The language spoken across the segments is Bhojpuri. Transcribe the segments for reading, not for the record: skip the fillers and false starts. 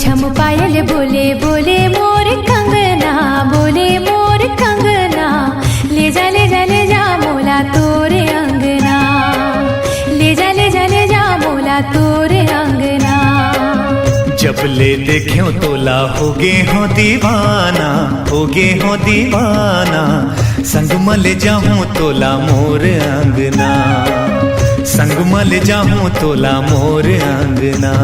छम पायल बोले बोले मोर कंगना, बोले मोर कंगना, ले जा ले जा ले जा मोला तोरे अंगना, ले जा ले जा ले जा मोला तोरे अंगना। जब ले देख्यो तोला होगे हो दीवाना, होगे हो दीवाना, संग मल जाऊं तोला मोर अंगना, संग मल जाऊं तोला मोर अंगना।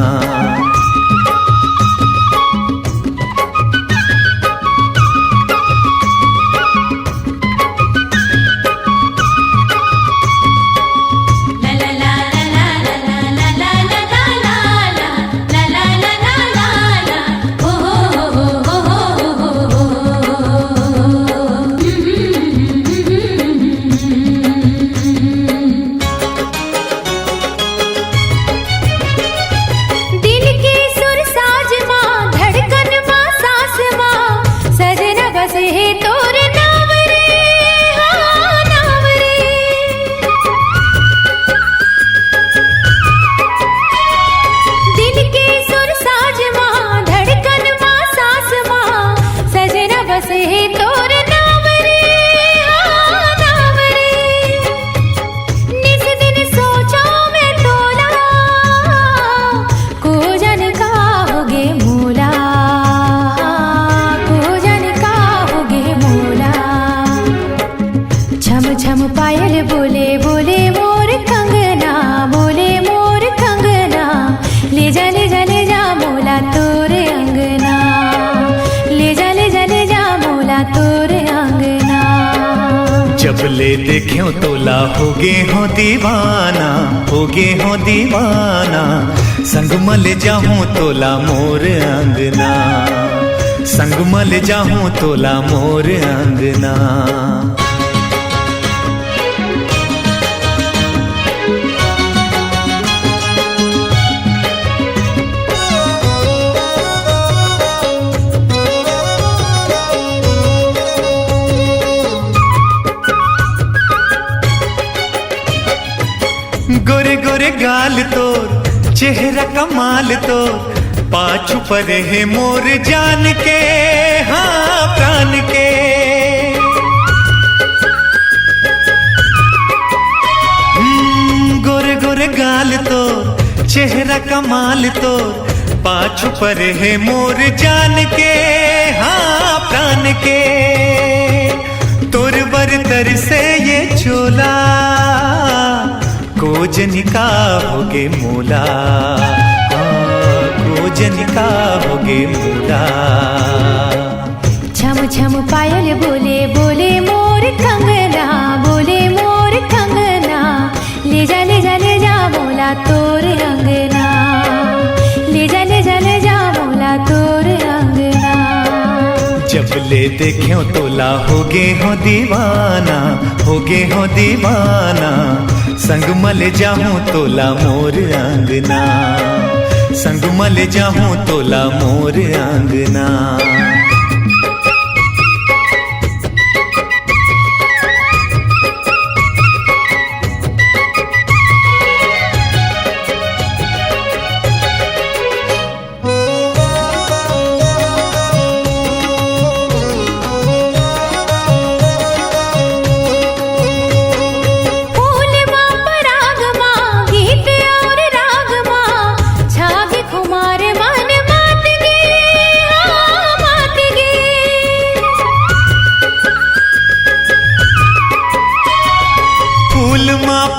छम पायल बोले बोले मोर कंगना, बोले मोर कंगना, ले जा ले जा ले जा मोला तोरे अंगना, ले जा ले जा ले जा मोला तोरे अंगना। जब ले देख्यो तोला होगे हो दीवाना, होगे हो दीवाना, संग मल जाऊं तोला मोर अंगना, संग मल जाऊं तोला मोर अंगना। गोरे गोरे गाल तोर, चेहरा कमाल तोर, पाछू पर है मोर जान के, हाँ प्राण के। गोरे गोरे गाल तोर, चेहरा कमाल तोर, पाछू पर है मोर जान के, हाँ प्राण के। तोर बरतर से ये चोला कोजनिका होगे मोला, कोजनिका होगे मोला। छम छम पायल बोले बोले मोर कंगना, बोले मोर कंगना, ले जा ले जा ले जा मोला तोरे अंगना, ले जा ले जा ले जा मोला तोरे अंगना। जब ले देख्यो तोला होगे हो दीवाना, होगे हो दीवाना, संग मल जाऊं तोला मोर अंगना, संग मल जाऊं तोला मोर अंगना।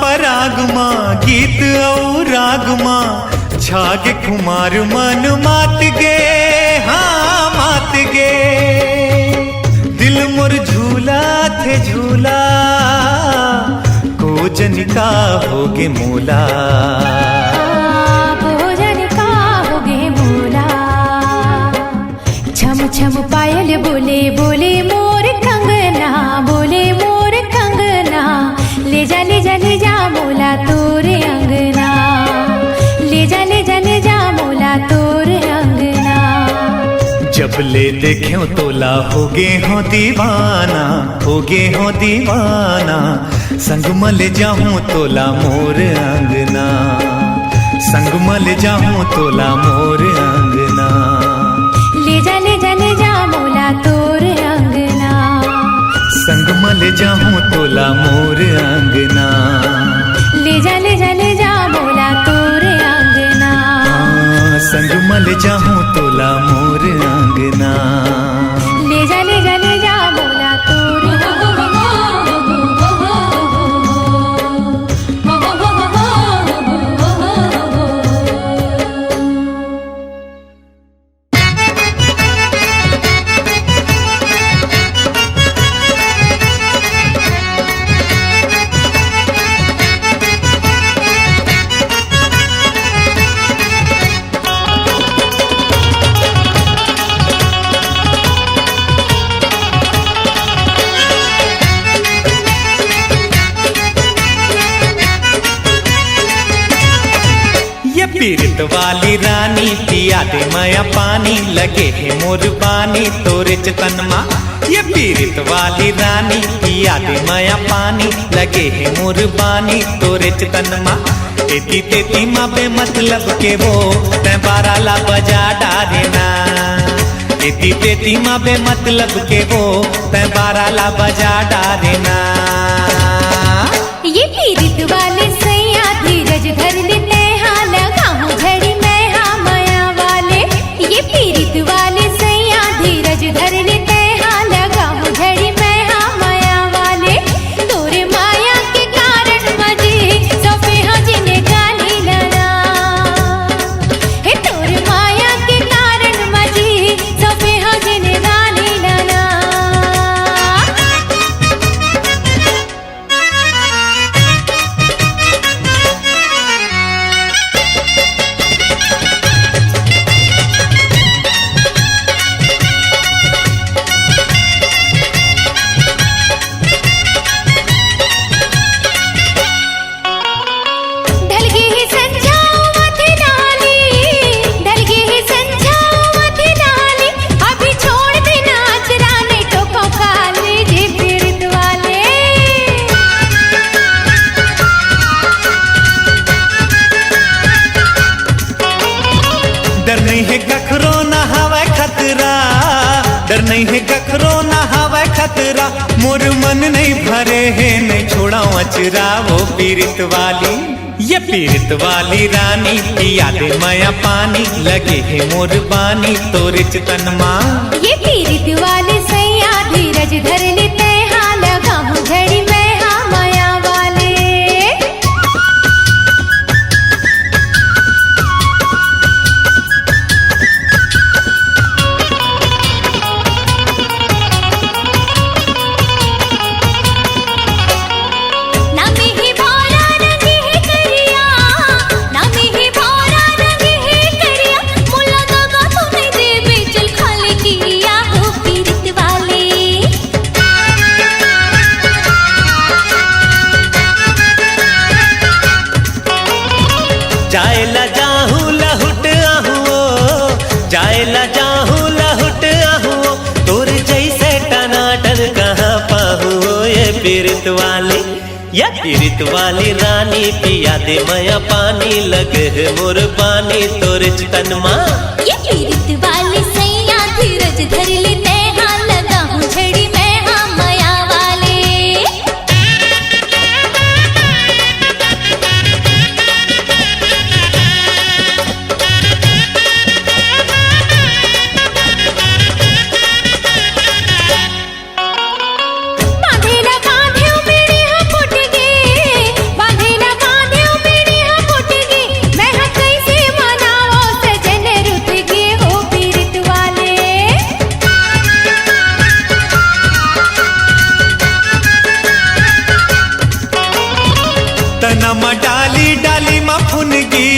परागमा गीत और रागमा, छागे कुमार मन मात गे, हाँ मात गे। दिल मोर झूला थे झूला, को भोजन का होगे मोला, भोजन का होगे मोला। छम छम पायल बोले बोले मोर कंगना, बोले मोर कंगना, ले जा ले जा ले जा मोला तोरे अंगना, ले जा ले जा ले जा मोला तोरे अंगना। जब ले देख्यो तोला होगे हो दीवाना, होगे हो दीवाना, संग मल जाऊं तोला मोर अंगना, संग मल जाऊं तोला मोर अंगना। ले जा ले जा ले जा मोला तोरे अंगना, संग मल जाऊं तोला मोर अंगना, ले जा ले जा ले जा मोला तोरे अंगना। संग मल जाऊं तोला मोर अंगना, ले जा ले जा ले जा मोला तोरे पीरत वाली रानी पिया दे माया पानी, लगे है मोर पानी तोरे चतन मा। ये पीरत वाली रानी पिया दे माया पानी, लगे है मोर पानी तोरे चतन मा। एती तेती माँ बे मतलब के वो तै बारा ला बजा डारेना, एती तेती माँ बे मतलब के वो तै बारा ला बजा डारेना। ये पीरित वाले सैया धीरज धर लेते हाँ लगाऊं झड़ी मैं हाँ माया वाले। ये पीरित वाले सैया धीरज धर लेते हाँ लगाऊं झड़ी मैं हाँ माया वाले। तोरे माया के कारण मजे सफे हजने गाली लना, हे तोरे माया के कारण मजे सफे हजने गाली लना। डर नहीं है कखरो ना हवा खतरा, डर नहीं है कखरो ना हवा खतरा, मोर मन नहीं भरे है नहीं छोड़ा अचरा। वो पीरित वाली ये पीरित वाली रानी पिया दे माया पानी, लगे है मोर बानी तोरे चतन माँ। ये पीरित वाले सैया धीरज धर लेते हाँ लगाऊं झड़ी मैं हाँ माया वाले। जाएला जाहू लहुट आहुओ, जाएला जाहू लहुट आहुओ, तोर जैसे टनाटन कहाँ पाहुओ। ये पीरित वाली ये पीरित वाली रानी पिया दे माया पानी, लगे है मोर पानी तोर चतन माँ। ये पीरित वाले सैया धीरज धर लेते हाँ लगाऊं झड़ी मैं हाँ माया वाले। मैं कैसे मनाओ सजन रुत डाली डाली मा फुनगी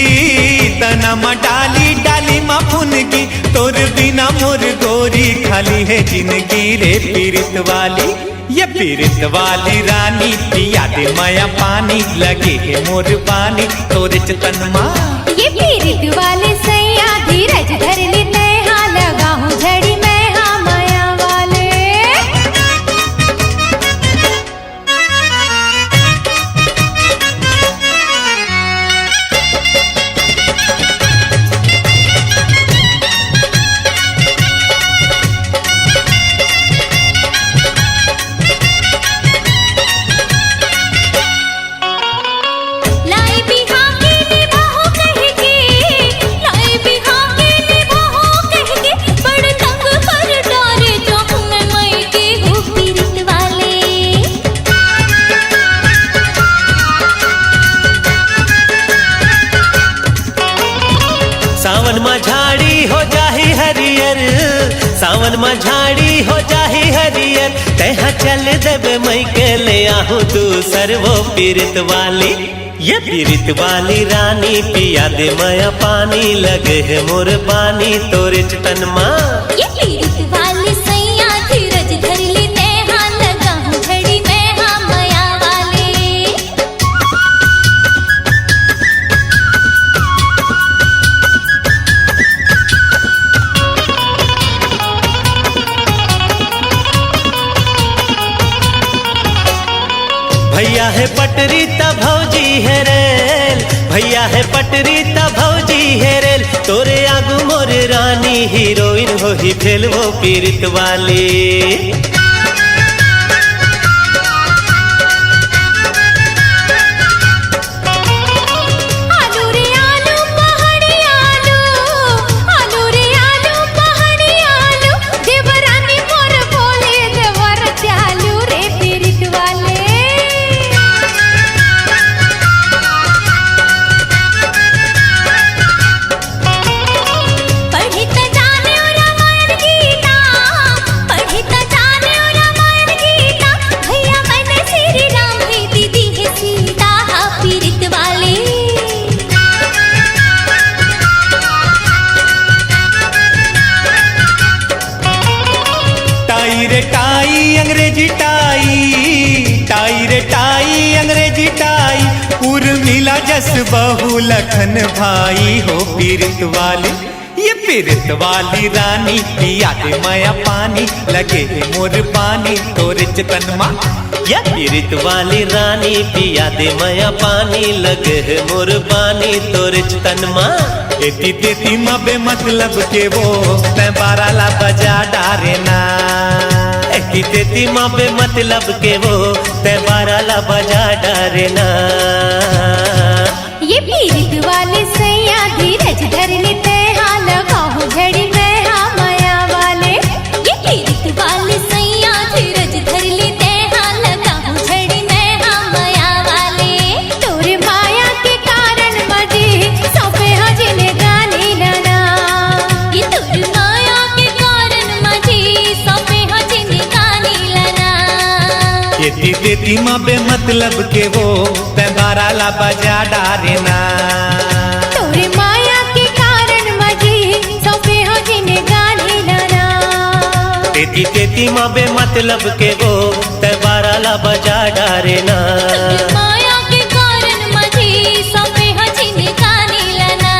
तनमा डाली डाली मा फुनगी तोर बिना मोर गोरी खाली है जिंदगी रे पीरित वाली ये पीरित वाली रानी पिया दे माया पानी लगे है मोर पानी तोरे तनमा ये पीरित वाले सैया धीरज धर ले नेहा लगा हूँ झड़ी मैं हाँ माया वाले सावन में झाड़ी हो जाही हरियर सावन में झाड़ी हो जाही हरियर तहा चल देवे मई के ले आहू तू सर्वो पीरित वाली ये पीरित वाली रानी पिया दे माया पानी लगे है मोर पानी तोरे तनमा ये पीरित वाली सैया धीरज धर ले नेहा लगा हूँ झड़ी मैं हाँ माया वाले भैया है पटरी ता भौजी है रेल भैया है पटरी ता भौजी है रेल तोरे आगू मोर रानी हीरोइन हो ही फेल वो पीरित वाली आलू रे आलू पहाड़ी आलू आलू रे आलू पहाड़ी आलू देवरानी मोर बोले देवर चालू रे पीरित वाले पढ़ी त जाने रामायण गीता पढ़ी त जाने रामायण गीता भैया मैंने श्री राम की दीदी है सीता पीरित वाले टाई रे टाई अंग्रेजी टाई रे टाई अंग्रेजी टाई उर्मिला जस बहु लखन भाई हो पीरित वाली ये पीरित वाली रानी पिया दे माया पानी लगे है मोर पानी तोरे तनमा या पीरित वाली रानी पिया दे माया पानी लगे है मोर पानी तोरे तनमा एती तेती मबे मतलब के वो तै बाराला बजा डारे ना एती तेती माँ पे मतलब के वो तै बाराला बजा डारे ना ये पीरित वाले सैया धीरज धर लेते हाँ लगा हूँ झड़ी मैं हाँ माया वाले ये पीरित वाले सैया धीरज धर लेते हाँ लगा हूँ झड़ी मैं हाँ माया वाले तोरे माया के कारण मजे सौंपे हाँ जिन्हें गाने लाना ये तोरे माया के कारण मजे सौंपे हाँ जिन्हें गाने लाना एती तेती मबे मतलब के वो तै बाराला बजा डारे ना तोरे माया के कारण मजे सौंपे हो जिन्हें गाने लाना तेती तेती माँ बे मतलब के वो तै बाराला बजा डारे ना तोरे माया के कारण मजे सौंपे हो जिन्हें गाने लाना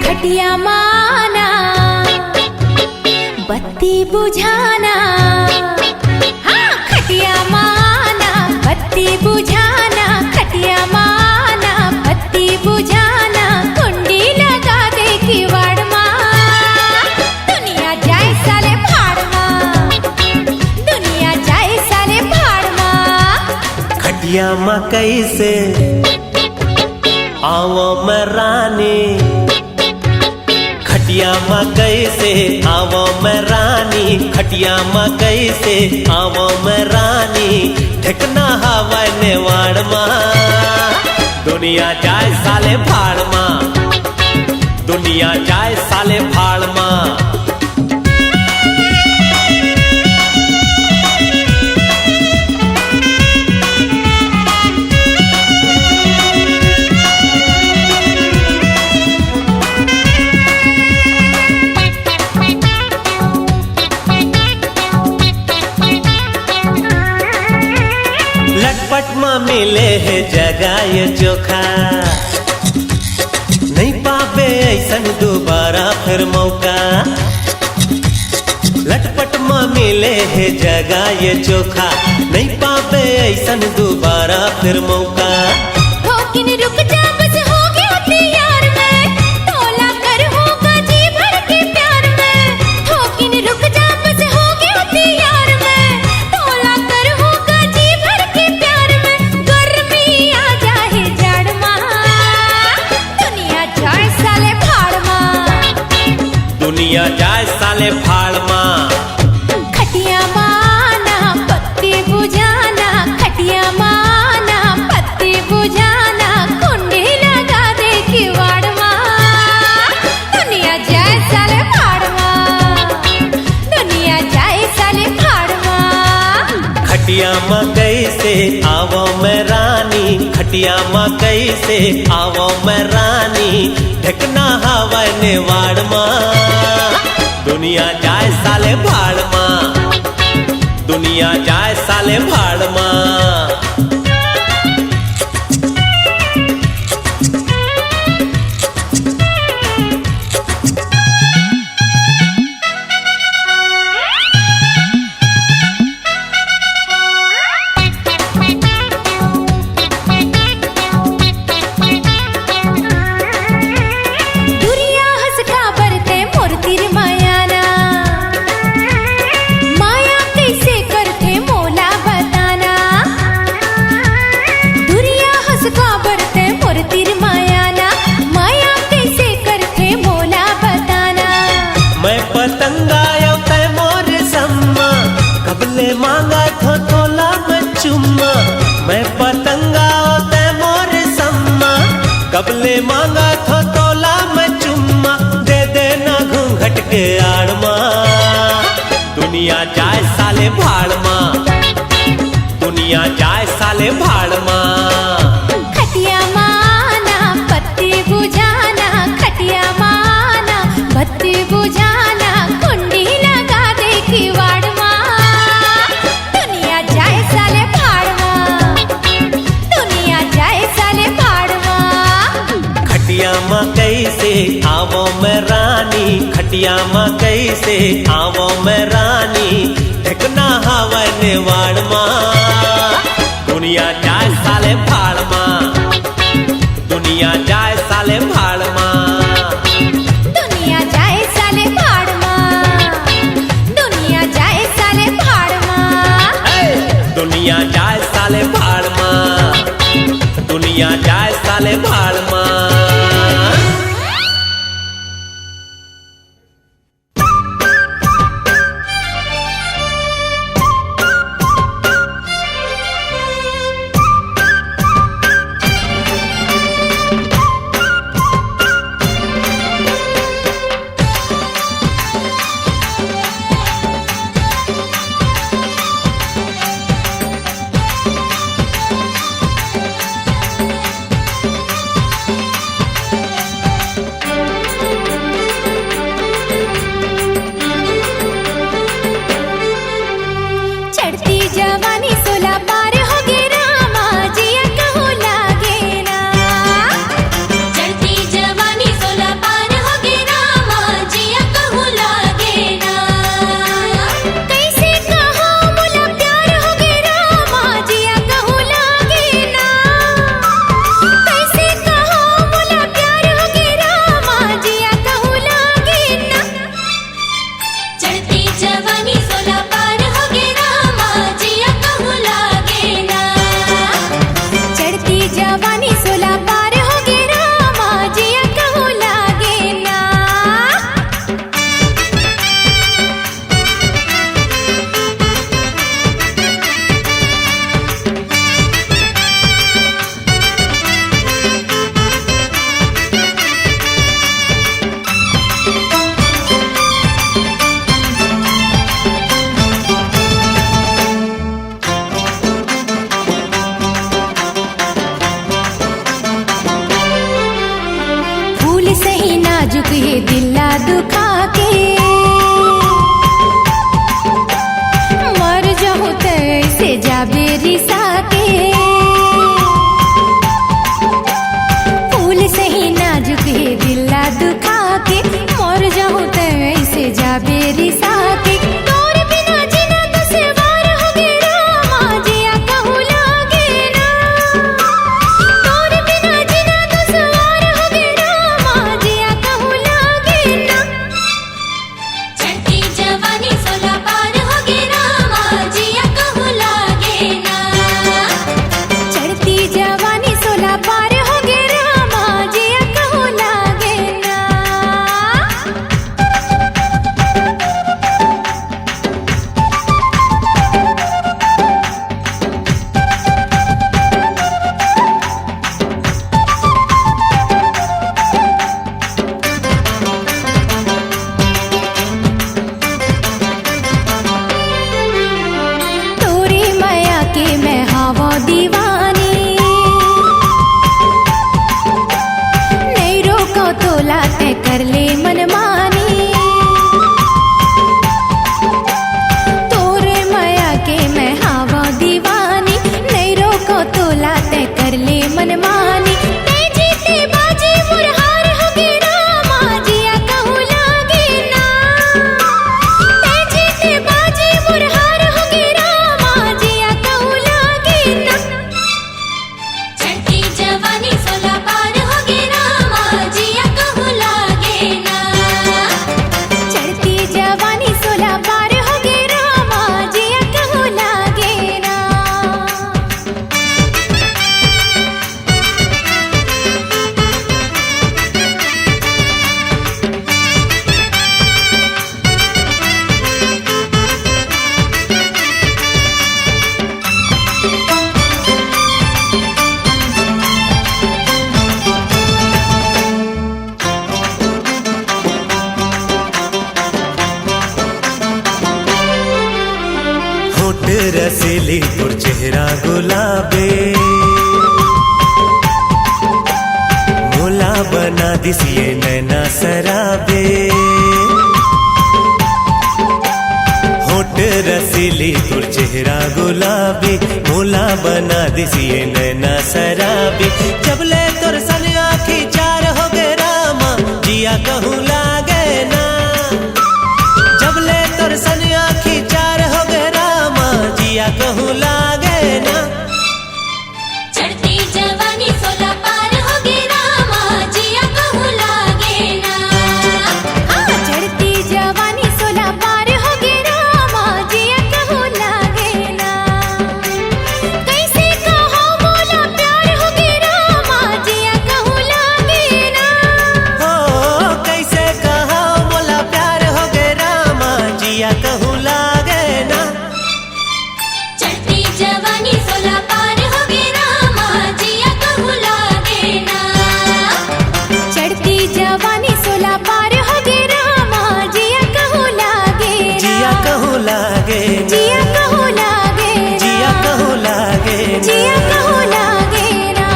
खटिया माना बत्ती बुझाना हाँ खटिया माना बत्ती बुझाना खटिया माना बत्ती बुझाना कुंडी लगा दे किवाड़ माँ दुनिया जाए साले भाड़ माँ दुनिया जाए साले भाड़ माँ खटिया माँ कैसे आवो मैं रानी खटिया मकई से आवो मैं रानी, खटिया मकई से आवो मैं रानी, ठिकना हवा नेवाड़ माँ, दुनिया जाए साले भाड़ माँ, दुनिया जाए साले भाड़ माँ। लटपट माँ मिले है जगह ये चोखा, नहीं पावे ऐसन दोबारा फिर मौका। लटपट माँ मिले है जगह ये चोखा, नहीं पावे ऐसन दोबारा फिर मौका। ठोकिन रुक जा बस हो गया तैयार मैं, तोला कर होगा जी भर के प्यार में। ठोकिन रुक जा बस हो गया तैयार मैं, तोला कर होगा जी भर के प्यार में। गर्मी आ जाए जड़ माँ, दुनिया जाए साले भाड़ माँ, दुनिया जाए साले भाड़ माँ। खटिया माना पत्ती बुझाना, खटिया माना पत्ती बुझाना, कुंडी लगा दे किवाड़ माँ, दुनिया जाए साले भाड़ माँ, दुनिया जाए साले भाड़ माँ। खटिया मकई से आवो मैं रानी, खटिया मकई से आवो मैं रानी, ढकना हवा नेवाड़ माँ, दुनिया जाए साले भाड़ माँ, दुनिया जाए साले भाड़ माँ। दुरिया हंस का बरते मोर तिर मायाना, माया कैसे करते मोला बताना। दुरिया हंस का बरते मोर तिर मायाना, माया कैसे करते मोला बताना। मैं पतंगा यो तै मोर सम्मा, कबले मांगा थो तोला मैं चुम्मा। मैं पतंगा यो तै मोर सम्मा, कबले मांगा थो तोला मैं चुम्मा। दे देना घूंघट के आड़ माँ, दुनिया जाए साले भाड़ माँ, दुनिया जाए साले भाड़ माँ। खटिया माना पत्ती बुझाना, खटिया माना बत्ती बुझाना, कुंडी लगा दे किवाड़ माँ, दुनिया जाए साले भाड़ माँ, दुनिया जाए साले भाड़ माँ। खटिया मकई से आवो मैं रानी, खटिया मकई से आवो मैं रानी, ढकना हवा नेवाड़ माँ, दुनिया जाए साले भाड़ माँ, दुनिया जाए साले भाड़ माँ। दुनिया जाए साले भाड़ माँ, दुनिया जाए साले भाड़ माँ। दुनिया जाए साले भाड़ माँ, दुनिया जाए साले भाड़ माँ। मन मानी ते जीते बाजी मुरहार होगे रामा जिया कहूँ लागे ना ते जीते बाजी मुरहार होगे रामा जिया कहूँ लागे ना चढ़ती जवानी 16 पार होगे रामा जिया कहूँ लागे ना चढ़ती जवानी 16 पार होगे रामा जिया कहूँ लागे ना होठ रसीली और चेहरा गुलाबे मोला बना दिसिए नैना सराबे होठ रसीली और चेहरा गुलाबी मोला बना दिसिए नैना सराबी जब ले तोर सन आँखी चार हो गए रामा जिया कहूँ लागे ना जब ले तोर सन आँखी चार हो गए रामा जिया कहूँ लागे ना चढ़ती जवानी 16 पार होगे रामा जिया कहूँ लागे ना हाँ चढ़ती जवानी 16 पार होगे रामा जिया कहूँ लागे ना कैसे कहो बोला प्यार होगे रामा जिया कहूँ लागे ना हो कैसे कहा मोला प्यार हो गए रामा जिया कहूँ लागे ना चढ़ती जवानी 16 पार होगे रामा जिया कहूँ लागे ना चढ़ती जवानी 16 पार होगे रामा जिया कहूँ लागे ना जिया कहूँ लागे ना जिया कहूँ लागे ना जिया कहूँ लागे ना जिया कहूँ लागे ना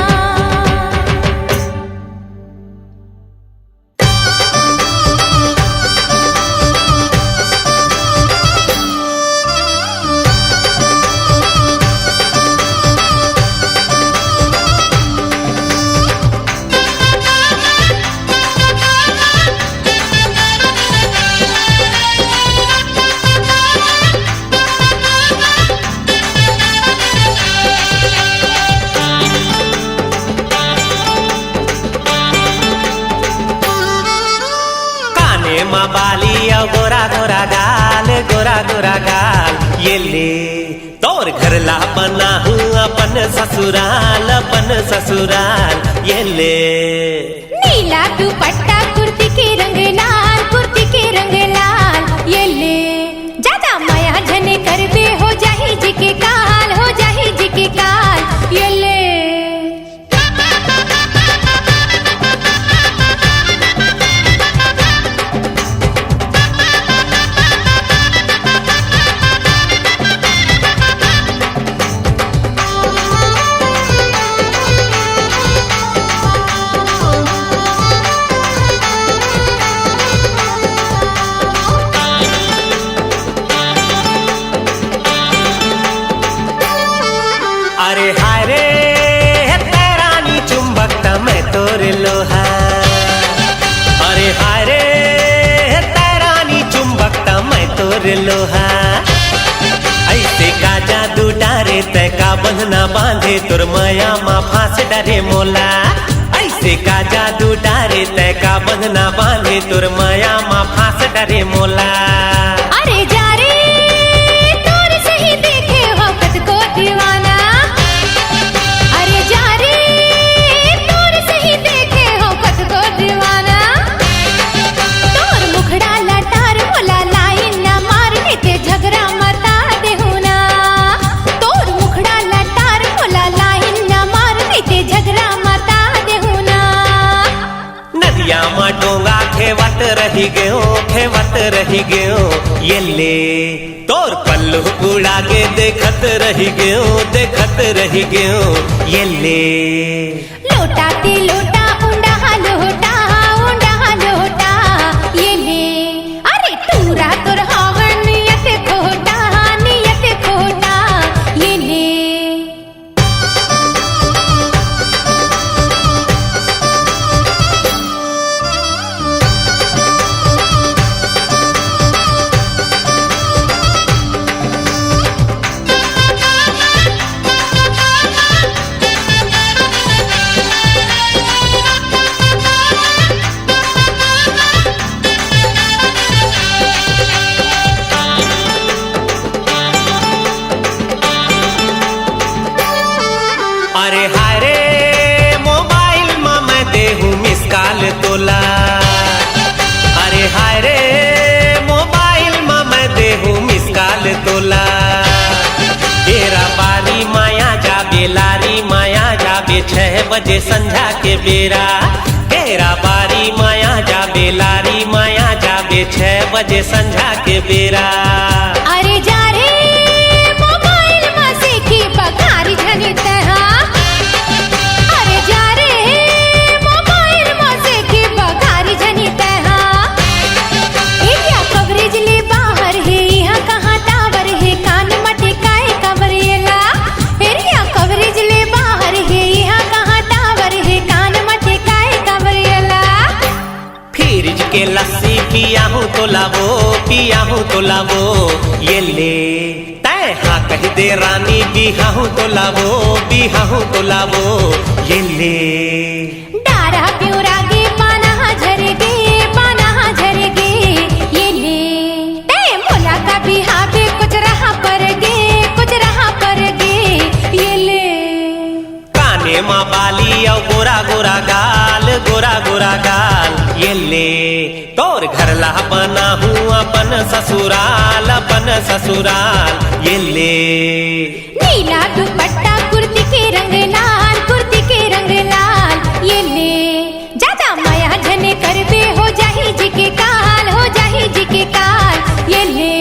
काने माँ बाली और गोरा गोरा गाल ये ले तोर घर ला बना हूँ अपन ससुराल ये ले नीला दुपट्टा कुर्ती के रंग लाल ये ले ज्यादा माया झने कर दे हो जाही जी के काल ये ले अरे हाय रे तेरानी चुंबकता मैं तोरे लोहा अरे हाय रे तेरानी चुंबकता मैं तोरे लोहा ऐसे का जादू डारे तय का बंधना बांधे तोर माया माँ फांस डरे मोला ऐसे का जादू डारे तय का बंधना बांधे तोर माया माँ फांस डरे मोला अरे जा रे तोर से ही देखे वक्त को दीवाना अरे जा रे तोर से ही देखे वक्त को दीवाना तोर मुखड़ा लटार मोला लाइन ना मारने ते झगड़ा मता देहुना तोर मुखड़ा लटार मोला लाइन ना मारने ते झगड़ा मता देहुना नदिया माँ डोंगा खेवत रही गयो ये ले तोर पल्लू उड़ा के देखत रही गयो ये ले लोटा ते लोटा ऊंडा लोटा ये ले अरे तूरा तोर हवन नियत खोटा ये ले काल तोला। अरे हाय रे मोबाइल में मैं देहूँ मिस काल तोला। तेरा बारी माया जाबे लारी माया जाबे 6 बजे संध्या के बेरा। तेरा बारी माया जाबे लारी माया जाबे 6 बजे संध्या के बेरा। अरे जा रे मोबाइल में से की बघारी झनी तहा। अरे जा रे मोबाइल में से की बघारी झनी तहा। एरिया कवरेज ले बाहर है यहाँ कहाँ टावर है कान मटिकाए कवरेला। एरिया कवरेज ले बाहर है यहाँ कहाँ टावर है कान मटिकाए कवरेला। फ्रिज के लस्सी पिया हूँ तो लावो पिया हूँ तो लावो ये ले। तय हाँ कह दे रानी बिहा हूँ तो लावो बिहा हूँ तो लावो ये ले। डारा प्योरा गे पाना झरगे ये ले। ते मोला का बिहा पे कुछ रहा पर गे ये ले। काने माँ बाली और गोरा गोरा गाल ये ले। तोर घर ला बना हूँ अपन ससुराल ये ले। नीला दुपट्टा कुर्ती के रंग लाल ये ले। ज्यादा माया झने करबे हो जाही जी के काल ये ले।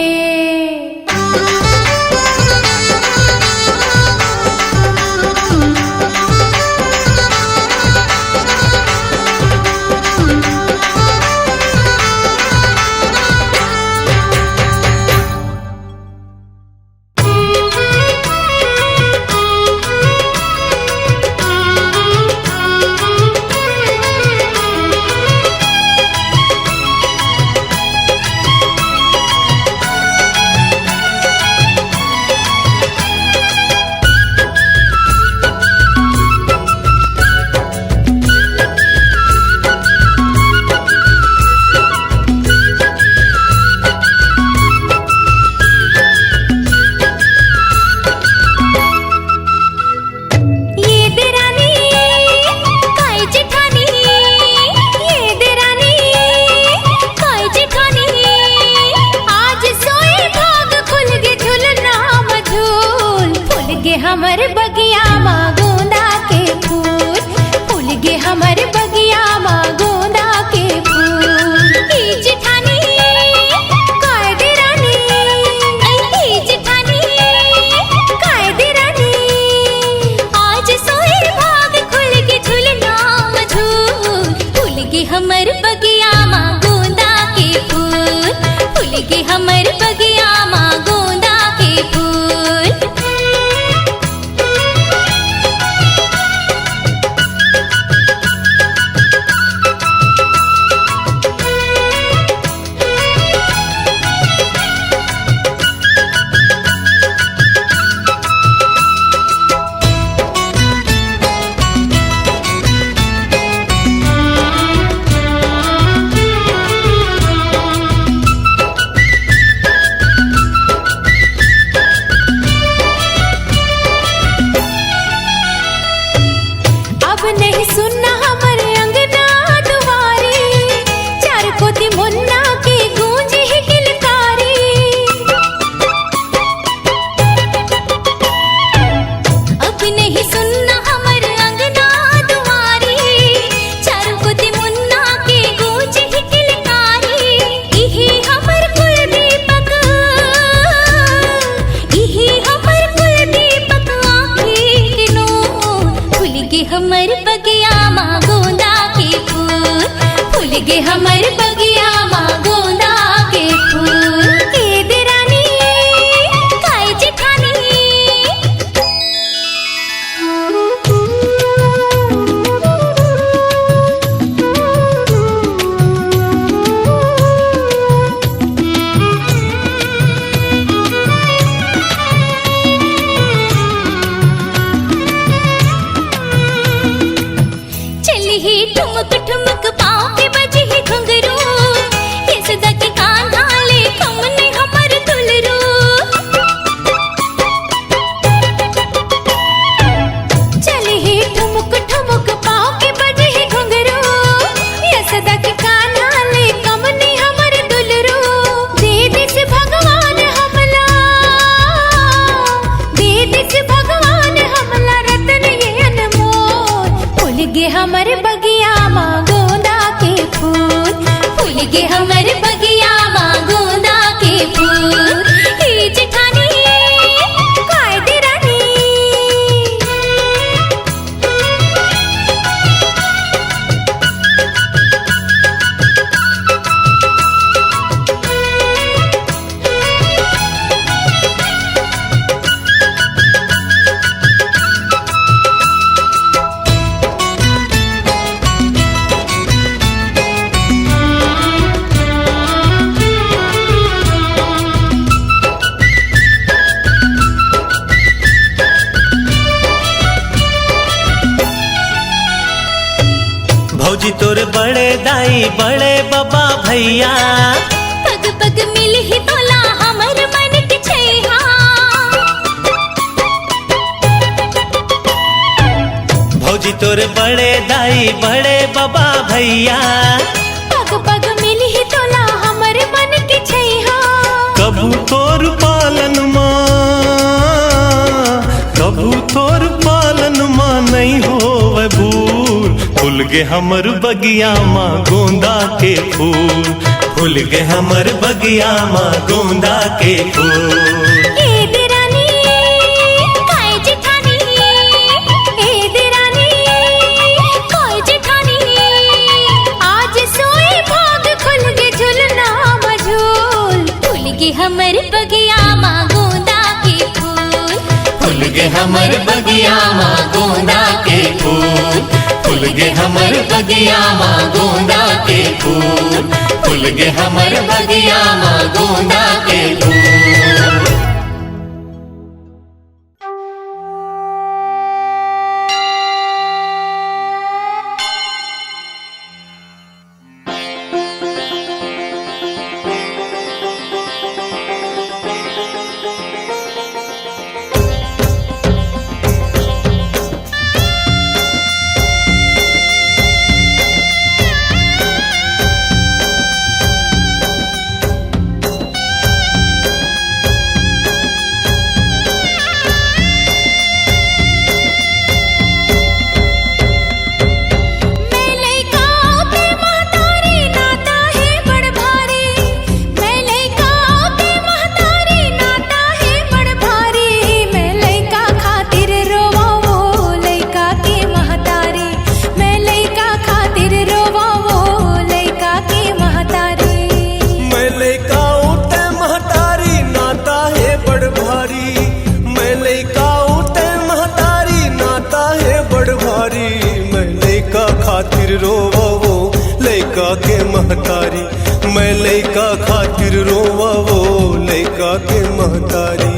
हमर बगिया माँ गोंदा के फूल फूल गे हमर बगिया माँ गोंदा के फूल। ई जेठानी कायदे रानी ई जेठानी कायदे रानी। आज सोए भाग खुल के झुलना मझूल फूल गे हमर बगिया माँ गोंदा के फूल फूल गे हमर बगिया माँ गोंदा के फूल। हमर बगिया माँ गोंदा के फूल फूल गे हमर बगिया माँ गोंदा के फूल। ए देरानी काय जेठानी ठुमक ठुमक पाँव के बजे ही घुंघरू तोर बड़े दाई बड़े बाबा भैया, पग पग मिल ही तोला हमर मन के छैहा। भौजी तोर बड़े दाई बड़े बाबा भैया, पग पग मिल ही तोला हमर मन के छैहा। कबू तोर पालन माँ, कबू तोर पालन माँ नहीं होवे भूल। फूल गे हमर बगिया माँ गोंदा के फूल, फूल गे हमर बगिया माँ गोंदा के फूल। ए देरानी काय जेठानी, ए देरानी काय जेठानी, आज सोए भाग खुल गे झुलना मझूल। फूल गे हमर बगिया माँ गोंदा के फूल, फूल गे हमर बगिया माँ गोंदा के फूल, फूल गे हमर बगिया माँ गोंदा के फूल, फूल गे हमर बगिया माँ गोंदा के फूल। मैं लइका खातिर रोवा वो लइका के महतारी।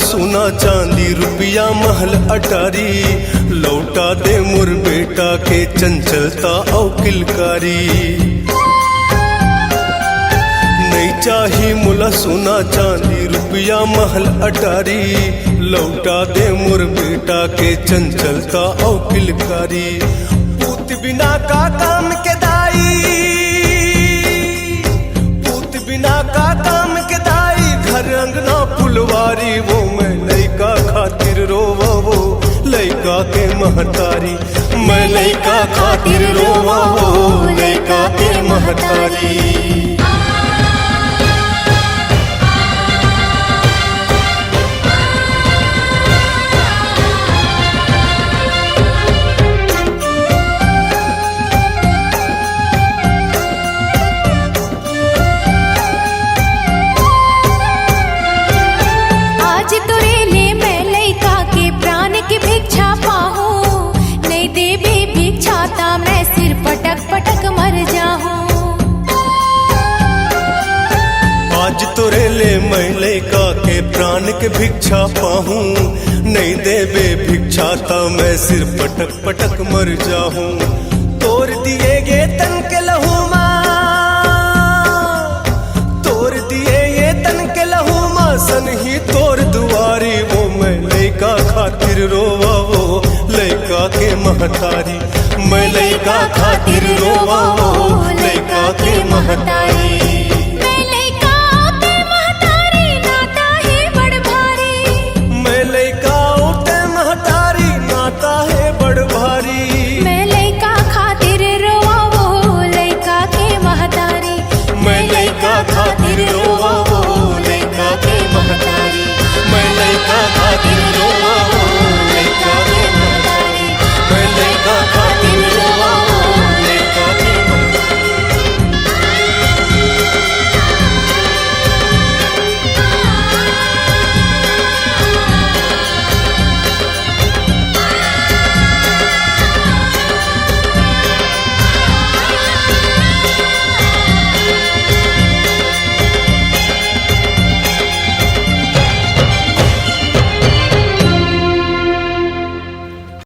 सोना चांदी रुपया महल अटारी, लौटा दे मोर बेटा के चंचलता औ किलकारी। नहीं चाही मुला सोना चांदी रुपया महल अटारी, लौटा दे मोर बेटा के चंचलता औ किलकारी। पूत बिना का काम के दाई, पूत बिना का काम के दाई, घर अंगना फुलवारी। वो मैं लइका खातिर रोवा वो लइका के महतारी, मैं लइका खातिर रोवा वो लइका के महतारी। तोरे ले मैं लइका के प्राण के भिक्षा पाहूं, नहीं देबे भिक्षा ता मैं सिर पटक पटक मर जाहूं। तोड़ दिए ये तन के लहू मां, तोड़ दिए ये तन के लहू मां, सन ही तोड़ दुआरी। वो मैं लइका खातिर रोवा, वो लइका के महतारी, मैं लइका खातिर रोवा, वो